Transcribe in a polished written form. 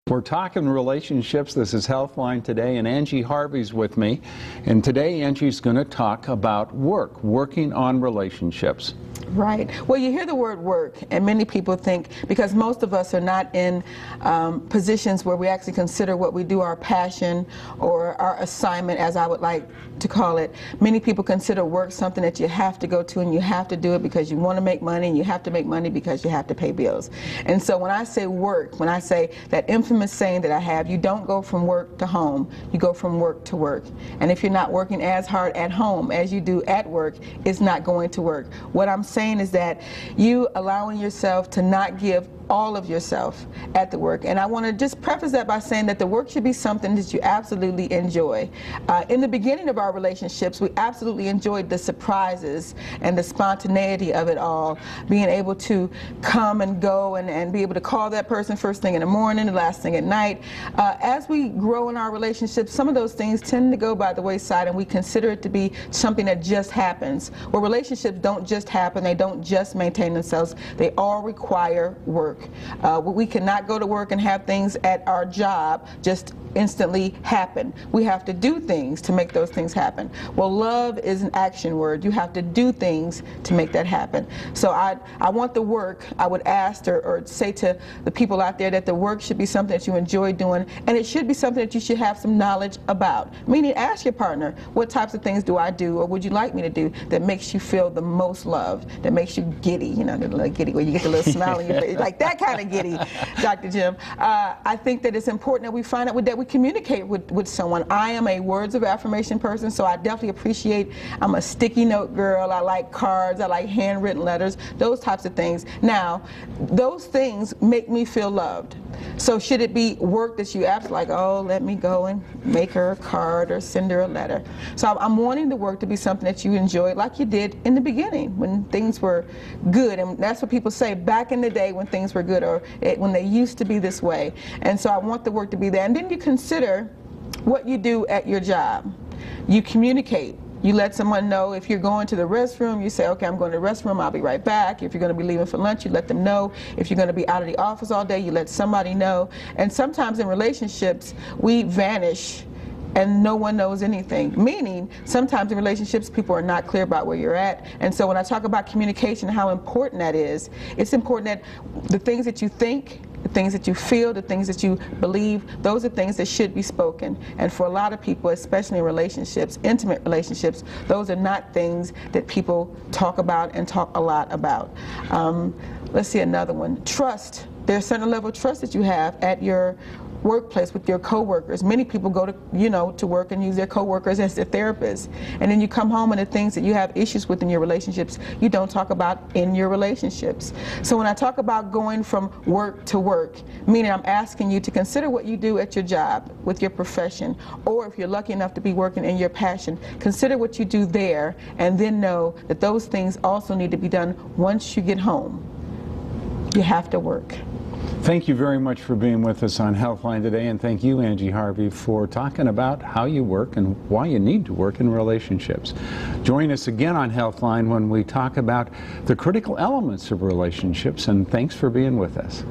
We're talking relationships. This is Healthline Today, and Angie Harvey's with me. And today, Angie's going to talk about working on relationships. Right. Well, you hear the word work, and many people think, because most of us are not in positions where we actually consider what we do our passion or our assignment, as I would like to call it. Many people consider work something that you have to go to, and you have to do it because you want to make money, and you have to make money because you have to pay bills. And so when I say work, when I say that infamous saying that I have, you don't go from work to home, you go from work to work. And if you're not working as hard at home as you do at work, it's not going to work. What I'm saying is that you allowing yourself to not give all of yourself at the work. And I want to just preface that by saying that the work should be something that you absolutely enjoy. In the beginning of our relationships, we absolutely enjoyed the surprises and the spontaneity of it all, being able to come and go and be able to call that person first thing in the morning, the last thing at night. As we grow in our relationships, some of those things tend to go by the wayside, and we consider it to be something that just happens. Well, relationships don't just happen, they don't just maintain themselves, they all require work. We cannot go to work and have things at our job just instantly happen. We have to do things to make those things happen. Well, love is an action word. You have to do things to make that happen. So I want the work, I would ask or say to the people out there that the work should be something that you enjoy doing, and it should be something that you should have some knowledge about. Meaning, ask your partner, what types of things do I do, or would you like me to do, that makes you feel the most loved, that makes you giddy, you know, the little giddy, where you get the little smile on your face, like that kind of giddy, Dr. Jim. I think that it's important that we find out that we communicate with someone. I am a words of affirmation person, so I definitely appreciate, I'm a sticky note girl, I like cards, I like handwritten letters, those types of things. Now, those things make me feel loved. So should it be work that you absolutely like, oh, let me go and make her a card or send her a letter? So I'm wanting the work to be something that you enjoy like you did in the beginning when things were good. And that's what people say, back in the day when things were good, or when they used to be this way. And so I want the work to be there. And then you consider what you do at your job. You communicate. You let someone know. If you're going to the restroom, you say, okay, I'm going to the restroom, I'll be right back. If you're going to be leaving for lunch, you let them know. If you're going to be out of the office all day, you let somebody know. And sometimes in relationships, we vanish and no one knows anything. Meaning, sometimes in relationships, people are not clear about where you're at. And so when I talk about communication, how important that is, it's important that the things that you think, the things that you feel, the things that you believe, those are things that should be spoken. And for a lot of people, especially in relationships, intimate relationships, those are not things that people talk about and talk a lot about. Let's see another one. Trust. There's a certain level of trust that you have at your workplace with your coworkers. Many people go to work and use their coworkers as their therapists, and then you come home and the things that you have issues with in your relationships you don't talk about in your relationships. So when I talk about going from work to work, meaning I'm asking you to consider what you do at your job with your profession, or if you're lucky enough to be working in your passion, consider what you do there, and then know that those things also need to be done once you get home. You have to work. Thank you very much for being with us on Healthline Today, and thank you, Angie Harvey, for talking about how you work and why you need to work in relationships. Join us again on Healthline when we talk about the critical elements of relationships, and thanks for being with us.